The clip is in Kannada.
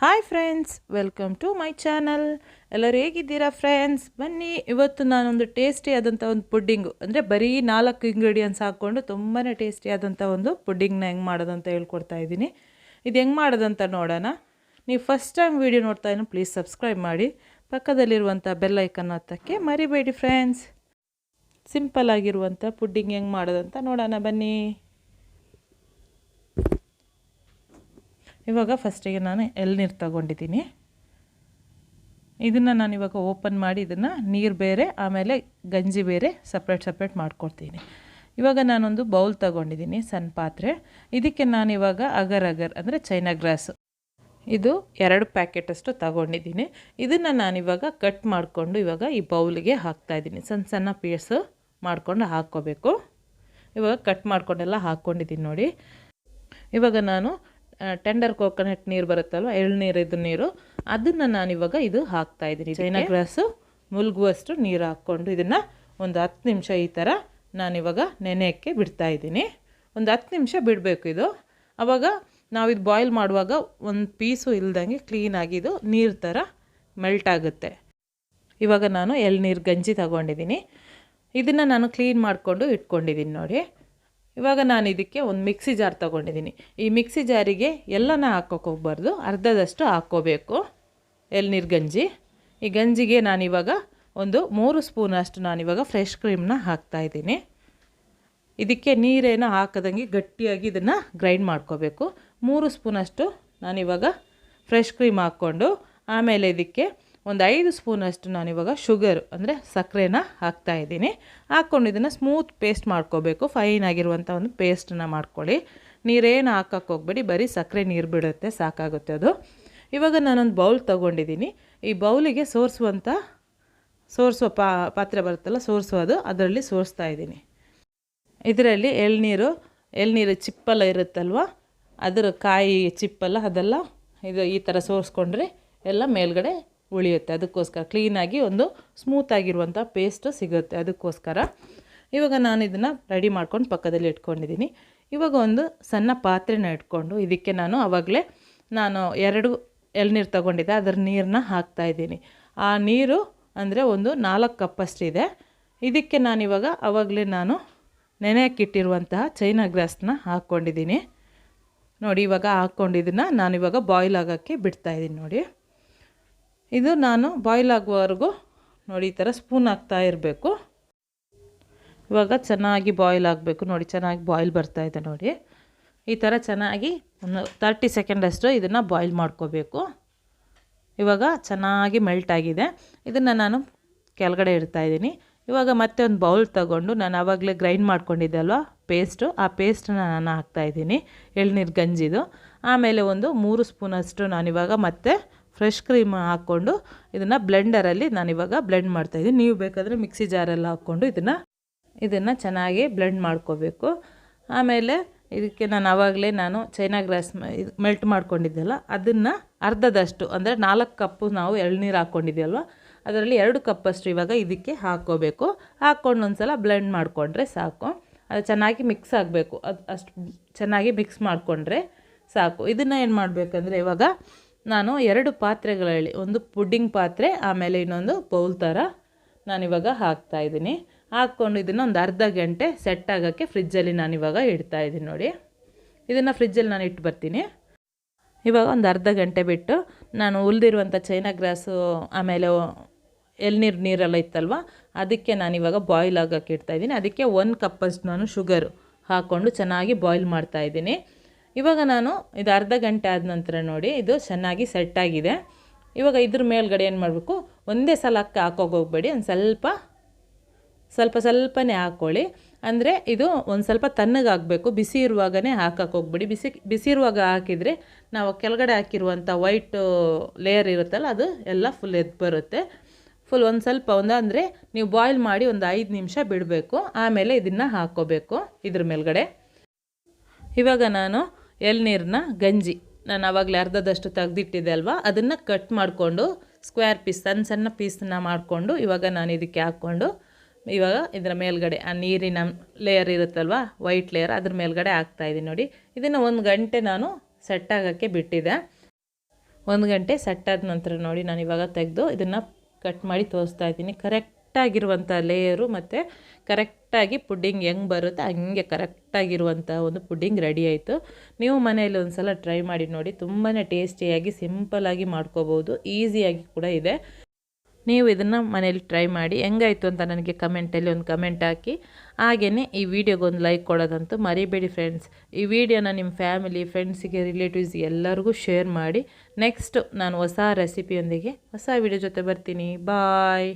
Hi friends, welcome to my channel. ಎಲ್ಲರೂ ಹೇಗಿದ್ದೀರಾ ಫ್ರೆಂಡ್ಸ್? ಬನ್ನಿ, ಇವತ್ತು ನಾನೊಂದು ಟೇಸ್ಟಿಯಾದಂಥ ಒಂದು ಪುಡ್ಡಿಂಗು, ಅಂದರೆ ಬರೀ 4 ಇಂಗ್ರೀಡಿಯೆಂಟ್ಸ್ ಹಾಕ್ಕೊಂಡು ತುಂಬಾ ಟೇಸ್ಟಿಯಾದಂಥ ಒಂದು ಪುಡ್ಡಿಂಗ್ನ ಹೆಂಗೆ ಮಾಡೋದಂತ ಹೇಳ್ಕೊಡ್ತಾ ಇದ್ದೀನಿ. ಇದು ಹೆಂಗೆ ಮಾಡೋದಂತ ನೋಡೋಣ. ನೀವು ಫಸ್ಟ್ ಟೈಮ್ ವೀಡಿಯೋ ನೋಡ್ತಾ ಇನ್ನು ಪ್ಲೀಸ್ ಸಬ್ಸ್ಕ್ರೈಬ್ ಮಾಡಿ, ಪಕ್ಕದಲ್ಲಿರುವಂಥ ಬೆಲ್ ಐಕನ್ ಒತ್ತಕ್ಕೆ ಮರಿಬೇಡಿ ಫ್ರೆಂಡ್ಸ್. ಸಿಂಪಲ್ ಆಗಿರುವಂಥ ಪುಡ್ಡಿಂಗ್ ಹೆಂಗೆ ಮಾಡೋದಂತ ನೋಡೋಣ ಬನ್ನಿ. ಇವಾಗ ಫಸ್ಟಿಗೆ ನಾನು ಎಳ್ನೀರು ತಗೊಂಡಿದ್ದೀನಿ. ಇದನ್ನು ನಾನು ಇವಾಗ ಓಪನ್ ಮಾಡಿ ಇದನ್ನು ನೀರು ಬೇರೆ ಆಮೇಲೆ ಗಂಜಿ ಬೇರೆ ಸಪ್ರೇಟ್ ಮಾಡ್ಕೊಡ್ತೀನಿ. ಇವಾಗ ನಾನೊಂದು ಬೌಲ್ ತಗೊಂಡಿದ್ದೀನಿ, ಸಣ್ಣ ಪಾತ್ರೆ. ಇದಕ್ಕೆ ನಾನಿವಾಗ ಅಗರ್ ಅಂದರೆ ಚೈನಾ ಗ್ರಾಸು ಇದು 2 ಪ್ಯಾಕೆಟಷ್ಟು ತಗೊಂಡಿದ್ದೀನಿ. ಇದನ್ನು ನಾನಿವಾಗ ಕಟ್ ಮಾಡಿಕೊಂಡು ಇವಾಗ ಈ ಬೌಲಿಗೆ ಹಾಕ್ತಾಯಿದ್ದೀನಿ. ಸಣ್ಣ ಪೀಸು ಮಾಡಿಕೊಂಡು ಹಾಕ್ಕೋಬೇಕು. ಇವಾಗ ಕಟ್ ಮಾಡ್ಕೊಂಡೆಲ್ಲ ಹಾಕ್ಕೊಂಡಿದ್ದೀನಿ ನೋಡಿ. ಇವಾಗ ನಾನು ಟೆಂಡರ್ ಕೋಕೋನಟ್ ನೀರು ಬರುತ್ತಲ್ವ, ಎಳ್ನೀರಿದ್ದು ನೀರು, ಅದನ್ನು ನಾನಿವಾಗ ಇದು ಹಾಕ್ತಾಯಿದ್ದೀನಿ. ಚೈನಾ ಗ್ರಾಸು ಮುಳುಗುವಷ್ಟು ನೀರು ಹಾಕ್ಕೊಂಡು ಇದನ್ನು ಒಂದು 10 ನಿಮಿಷ ಈ ಥರ ನಾನಿವಾಗ ನೆನೆಯೋಕ್ಕೆ ಬಿಡ್ತಾಯಿದ್ದೀನಿ. ಒಂದು 10 ನಿಮಿಷ ಬಿಡಬೇಕು ಇದು. ಆವಾಗ ನಾವಿದು ಬಾಯ್ಲ್ ಮಾಡುವಾಗ ಒಂದು ಪೀಸು ಇಲ್ದಂಗೆ ಕ್ಲೀನಾಗಿ ಇದು ನೀರು ಥರ ಮೆಲ್ಟ್ ಆಗುತ್ತೆ. ಇವಾಗ ನಾನು ಎಳ್ನೀರು ಗಂಜಿ ತಗೊಂಡಿದ್ದೀನಿ. ಇದನ್ನು ನಾನು ಕ್ಲೀನ್ ಮಾಡಿಕೊಂಡು ಇಟ್ಕೊಂಡಿದ್ದೀನಿ ನೋಡಿ. ಇವಾಗ ನಾನು ಇದಕ್ಕೆ ಒಂದು ಮಿಕ್ಸಿ ಜಾರ್ ತೊಗೊಂಡಿದ್ದೀನಿ. ಈ ಮಿಕ್ಸಿ ಜಾರಿಗೆ ಎಲ್ಲನ ಹಾಕೋಕೆ ಹೋಗ್ಬಾರ್ದು, ಅರ್ಧದಷ್ಟು ಹಾಕ್ಕೋಬೇಕು ಎಳ್ನೀರು ಗಂಜಿ. ಈ ಗಂಜಿಗೆ ನಾನಿವಾಗ ಒಂದು 3 ಸ್ಪೂನಷ್ಟು ನಾನಿವಾಗ ಫ್ರೆಶ್ ಕ್ರೀಮ್ನ ಹಾಕ್ತಾಯಿದ್ದೀನಿ. ಇದಕ್ಕೆ ನೀರೇನೋ ಹಾಕದಂಗೆ ಗಟ್ಟಿಯಾಗಿ ಇದನ್ನು ಗ್ರೈಂಡ್ ಮಾಡ್ಕೋಬೇಕು. 3 ಸ್ಪೂನಷ್ಟು ನಾನಿವಾಗ ಫ್ರೆಶ್ ಕ್ರೀಮ್ ಹಾಕ್ಕೊಂಡು ಆಮೇಲೆ ಇದಕ್ಕೆ ಒಂದು 5 ಸ್ಪೂನಷ್ಟು ನಾನಿವಾಗ ಶುಗರು ಅಂದರೆ ಸಕ್ಕರೆನ ಹಾಕ್ತಾಯಿದ್ದೀನಿ. ಹಾಕ್ಕೊಂಡು ಇದನ್ನು ಸ್ಮೂತ್ ಪೇಸ್ಟ್ ಮಾಡ್ಕೋಬೇಕು. ಫೈನ್ ಆಗಿರುವಂಥ ಒಂದು ಪೇಸ್ಟನ್ನ ಮಾಡ್ಕೊಳ್ಳಿ. ನೀರೇನು ಹಾಕೋಕ್ಕೆ ಹೋಗಬೇಡಿ, ಬರೀ ಸಕ್ಕರೆ ನೀರು ಬಿಡುತ್ತೆ, ಸಾಕಾಗುತ್ತೆ ಅದು. ಇವಾಗ ನಾನೊಂದು ಬೌಲ್ ತೊಗೊಂಡಿದ್ದೀನಿ. ಈ ಬೌಲಿಗೆ ಸೋರಿಸುವ ಪಾತ್ರೆ ಬರುತ್ತಲ್ಲ, ಸೋರಿಸೋದು, ಅದರಲ್ಲಿ ಸೋರಿಸ್ತಾ ಇದ್ದೀನಿ. ಇದರಲ್ಲಿ ಎಳ್ನೀರು ಚಿಪ್ಪೆಲ್ಲ ಇರುತ್ತಲ್ವ, ಅದರ ಕಾಯಿ ಚಿಪ್ಪೆಲ್ಲ ಅದೆಲ್ಲ ಇದು ಈ ಥರ ಸೋರಿಸ್ಕೊಂಡ್ರೆ ಎಲ್ಲ ಮೇಲ್ಗಡೆ ಉಳಿಯುತ್ತೆ. ಅದಕ್ಕೋಸ್ಕರ ಕ್ಲೀನಾಗಿ ಒಂದು ಸ್ಮೂತಾಗಿರುವಂಥ ಪೇಸ್ಟ್ ಸಿಗುತ್ತೆ, ಅದಕ್ಕೋಸ್ಕರ. ಇವಾಗ ನಾನು ಇದನ್ನು ರೆಡಿ ಮಾಡ್ಕೊಂಡು ಪಕ್ಕದಲ್ಲಿ ಇಟ್ಕೊಂಡಿದ್ದೀನಿ. ಇವಾಗ ಒಂದು ಸಣ್ಣ ಪಾತ್ರೆನ ಇಟ್ಕೊಂಡು ಇದಕ್ಕೆ ನಾನು 2 ಎಳ್ನೀರು ತೊಗೊಂಡಿದ್ದೆ, ಅದರ ನೀರನ್ನ ಹಾಕ್ತಾಯಿದ್ದೀನಿ. ಆ ನೀರು ಅಂದರೆ ಒಂದು 4 ಕಪ್ಪಷ್ಟಿದೆ. ಇದಕ್ಕೆ ನಾನಿವಾಗ ನಾನು ನೆನೆಯಕ್ಕಿಟ್ಟಿರುವಂತಹ ಚೈನಾ ಗ್ರಾಸ್ನ ಹಾಕ್ಕೊಂಡಿದ್ದೀನಿ ನೋಡಿ. ಇವಾಗ ಹಾಕ್ಕೊಂಡಿದ್ದನ್ನು ನಾನಿವಾಗ ಬಾಯ್ಲ್ ಆಗೋಕ್ಕೆ ಬಿಡ್ತಾಯಿದ್ದೀನಿ ನೋಡಿ. ಇದು ನಾನು ಬಾಯ್ಲ್ ಆಗುವವರೆಗೂ ನೋಡಿ ಈ ಥರ ಸ್ಪೂನ್ ಹಾಕ್ತಾ ಇರಬೇಕು. ಇವಾಗ ಚೆನ್ನಾಗಿ ಬಾಯ್ಲ್ ಆಗಬೇಕು ನೋಡಿ. ಚೆನ್ನಾಗಿ ಬಾಯ್ಲ್ ಬರ್ತಾಯಿದೆ ನೋಡಿ. ಈ ಥರ ಚೆನ್ನಾಗಿ ಒಂದು 30 ಸೆಕೆಂಡಷ್ಟು ಇದನ್ನು ಬಾಯ್ಲ್ ಮಾಡ್ಕೋಬೇಕು. ಇವಾಗ ಚೆನ್ನಾಗಿ ಮೆಲ್ಟ್ ಆಗಿದೆ. ಇದನ್ನು ನಾನು ಕೆಳಗಡೆ ಇಡ್ತಾಯಿದ್ದೀನಿ. ಇವಾಗ ಮತ್ತೆ ಒಂದು ಬೌಲ್ ತಗೊಂಡು ನಾನು ಆವಾಗಲೇ ಗ್ರೈಂಡ್ ಮಾಡ್ಕೊಂಡಿದ್ದೆ ಅಲ್ವಾ ಪೇಸ್ಟು, ಆ ಪೇಸ್ಟನ್ನ ನಾನು ಹಾಕ್ತಾಯಿದ್ದೀನಿ ಎಳ್ನೀರು ಗಂಜಿದು. ಆಮೇಲೆ ಒಂದು 3 ಸ್ಪೂನಷ್ಟು ನಾನಿವಾಗ ಮತ್ತೆ ಫ್ರೆಶ್ ಕ್ರೀಮ್ ಹಾಕ್ಕೊಂಡು ಇದನ್ನು ಬ್ಲೆಂಡರಲ್ಲಿ ನಾನಿವಾಗ ಬ್ಲೆಂಡ್ ಮಾಡ್ತಾಯಿದ್ದೀನಿ. ನೀವು ಬೇಕಾದರೆ ಮಿಕ್ಸಿ ಜಾರೆಲ್ಲ ಹಾಕ್ಕೊಂಡು ಇದನ್ನು ಚೆನ್ನಾಗಿ ಬ್ಲೆಂಡ್ ಮಾಡ್ಕೋಬೇಕು. ಆಮೇಲೆ ಇದಕ್ಕೆ ನಾನು ಚೈನಾ ಗ್ರಾಸ್ ಮೆಲ್ಟ್ ಮಾಡ್ಕೊಂಡಿದ್ದೆಲ್ಲ ಅದನ್ನು ಅರ್ಧದಷ್ಟು ಅಂದರೆ 4 ಕಪ್ಪು ನಾವು ಎಳ್ನೀರು ಹಾಕ್ಕೊಂಡಿದ್ದೀವಲ್ವ, ಅದರಲ್ಲಿ 2 ಕಪ್ಪಷ್ಟು ಇವಾಗ ಇದಕ್ಕೆ ಹಾಕ್ಕೋಬೇಕು. ಹಾಕ್ಕೊಂಡು ಒಂದು ಸಲ ಬ್ಲೆಂಡ್ ಮಾಡಿಕೊಂಡ್ರೆ ಸಾಕು. ಅದು ಚೆನ್ನಾಗಿ ಮಿಕ್ಸ್ ಆಗಬೇಕು. ಅಷ್ಟು ಚೆನ್ನಾಗಿ ಮಿಕ್ಸ್ ಮಾಡಿಕೊಂಡ್ರೆ ಸಾಕು. ಇದನ್ನು ಏನು ಮಾಡಬೇಕಂದ್ರೆ ಇವಾಗ ನಾನು 2 ಪಾತ್ರೆಗಳಲ್ಲಿ, ಒಂದು ಪುಡ್ಡಿಂಗ್ ಪಾತ್ರೆ ಆಮೇಲೆ ಇನ್ನೊಂದು ಬೌಲ್ ಥರ ನಾನಿವಾಗ ಹಾಕ್ತಾಯಿದ್ದೀನಿ. ಹಾಕ್ಕೊಂಡು ಇದನ್ನು ಒಂದು ಅರ್ಧ ಗಂಟೆ ಸೆಟ್ ಆಗೋಕ್ಕೆ ಫ್ರಿಜ್ಜಲ್ಲಿ ನಾನಿವಾಗ ಇಡ್ತಾಯಿದ್ದೀನಿ ನೋಡಿ. ಇದನ್ನು ಫ್ರಿಜ್ಜಲ್ಲಿ ನಾನು ಇಟ್ಟು ಬರ್ತೀನಿ. ಇವಾಗ ಒಂದು ಅರ್ಧ ಗಂಟೆ ಬಿಟ್ಟು ನಾನು ಉಳಿದಿರುವಂಥ ಚೈನಾ ಗ್ರಾಸು ಆಮೇಲೆ ನೀರೆಲ್ಲ ಇತ್ತಲ್ವ, ಅದಕ್ಕೆ ನಾನಿವಾಗ ಬಾಯ್ಲ್ ಆಗೋಕ್ಕೆ ಇಡ್ತಾಯಿದ್ದೀನಿ. ಅದಕ್ಕೆ 1 ಕಪ್ಪಷ್ಟು ನಾನು ಶುಗರು ಹಾಕ್ಕೊಂಡು ಚೆನ್ನಾಗಿ ಬಾಯ್ಲ್ ಮಾಡ್ತಾಯಿದ್ದೀನಿ. ಇವಾಗ ನಾನು ಇದು ಅರ್ಧ ಗಂಟೆ ಆದ ನಂತರ ನೋಡಿ ಇದು ಚೆನ್ನಾಗಿ ಸೆಟ್ಟಾಗಿದೆ. ಇವಾಗ ಇದ್ರ ಮೇಲ್ಗಡೆ ಏನು ಮಾಡಬೇಕು, ಒಂದೇ ಸಲ ಹಾಕೋಗೋಗ್ಬೇಡಿ, ಒಂದು ಸ್ವಲ್ಪನೇ ಹಾಕ್ಕೊಳ್ಳಿ. ಅಂದರೆ ಇದು ಒಂದು ಸ್ವಲ್ಪ ತಣ್ಣಗಾಗಬೇಕು, ಬಿಸಿ ಇರುವಾಗಲೇ ಹಾಕಕ್ಕೆ ಹೋಗ್ಬೇಡಿ. ಬಿಸಿ ಇರುವಾಗ ಹಾಕಿದರೆ ನಾವು ಕೆಳಗಡೆ ಹಾಕಿರುವಂಥ ವೈಟ್ ಲೇಯರ್ ಇರುತ್ತಲ್ಲ, ಅದು ಎಲ್ಲ ಫುಲ್ ಎದ್ದು ಬರುತ್ತೆ. ಫುಲ್ ಅಂದರೆ ನೀವು ಬಾಯ್ಲ್ ಮಾಡಿ ಒಂದು 5 ನಿಮಿಷ ಬಿಡಬೇಕು. ಆಮೇಲೆ ಇದನ್ನು ಹಾಕ್ಕೋಬೇಕು ಇದ್ರ ಮೇಲ್ಗಡೆ. ಇವಾಗ ನಾನು ಎಳ್ನೀರನ್ನ ಗಂಜಿ ನಾನು ಆವಾಗಲೇ ಅರ್ಧದಷ್ಟು ತೆಗೆದಿಟ್ಟಿದ್ದೆ ಅಲ್ವಾ, ಅದನ್ನು ಕಟ್ ಮಾಡಿಕೊಂಡು ಸ್ಕ್ವೇರ್ ಪೀಸ್ ಸಣ್ಣ ಪೀಸನ್ನ ಮಾಡಿಕೊಂಡು ಇವಾಗ ನಾನು ಇದಕ್ಕೆ ಹಾಕ್ಕೊಂಡು ಇವಾಗ ಇದರ ಮೇಲ್ಗಡೆ ಆ ನೀರಿನ ಲೇಯರ್ ಇರುತ್ತಲ್ವ, ವೈಟ್ ಲೇಯರ್, ಅದ್ರ ಮೇಲ್ಗಡೆ ಹಾಕ್ತಾಯಿದ್ದೀನಿ ನೋಡಿ. ಇದನ್ನು 1 ಗಂಟೆ ನಾನು ಸೆಟ್ ಆಗೋಕ್ಕೆ ಬಿಟ್ಟಿದ್ದೆ. 1 ಗಂಟೆ ಸೆಟ್ಟಾದ ನಂತರ ನೋಡಿ ನಾನು ಇವಾಗ ತೆಗೆದು ಇದನ್ನು ಕಟ್ ಮಾಡಿ ತೋರಿಸ್ತಾ ಇದ್ದೀನಿ. ಕರೆಕ್ಟಾಗಿರುವಂಥ ಲೇಯರು ಮತ್ತು ಕರೆಕ್ಟಾಗಿ ಪುಡ್ಡಿಂಗ್ ಹೆಂಗೆ ಬರುತ್ತೆ ಹಂಗೆ ಕರೆಕ್ಟಾಗಿರುವಂಥ ಒಂದು ಪುಡ್ಡಿಂಗ್ ರೆಡಿ ಆಯಿತು. ನೀವು ಮನೆಯಲ್ಲಿ ಒಂದು ಸಲ ಟ್ರೈ ಮಾಡಿ ನೋಡಿ, ತುಂಬಾ ಟೇಸ್ಟಿಯಾಗಿ ಸಿಂಪಲ್ಲಾಗಿ ಮಾಡ್ಕೋಬೋದು, ಈಸಿಯಾಗಿ ಕೂಡ ಇದೆ. ನೀವು ಇದನ್ನು ಮನೇಲಿ ಟ್ರೈ ಮಾಡಿ ಹೆಂಗಾಯಿತು ಅಂತ ನನಗೆ ಕಮೆಂಟಲ್ಲಿ ಒಂದು ಕಮೆಂಟ್ ಹಾಕಿ. ಹಾಗೆಯೇ ಈ ವಿಡಿಯೋಗೊಂದು ಲೈಕ್ ಕೊಡೋದಂತೂ ಮರಿಬೇಡಿ ಫ್ರೆಂಡ್ಸ್. ಈ ವಿಡಿಯೋನ ನಿಮ್ಮ ಫ್ಯಾಮಿಲಿ, ಫ್ರೆಂಡ್ಸಿಗೆ, ರಿಲೇಟಿವ್ಸ್ ಎಲ್ಲರಿಗೂ ಶೇರ್ ಮಾಡಿ. ನೆಕ್ಸ್ಟ್ ನಾನು ಹೊಸ ರೆಸಿಪಿಯೊಂದಿಗೆ ಹೊಸ ವಿಡಿಯೋ ಜೊತೆ ಬರ್ತೀನಿ. ಬಾಯ್.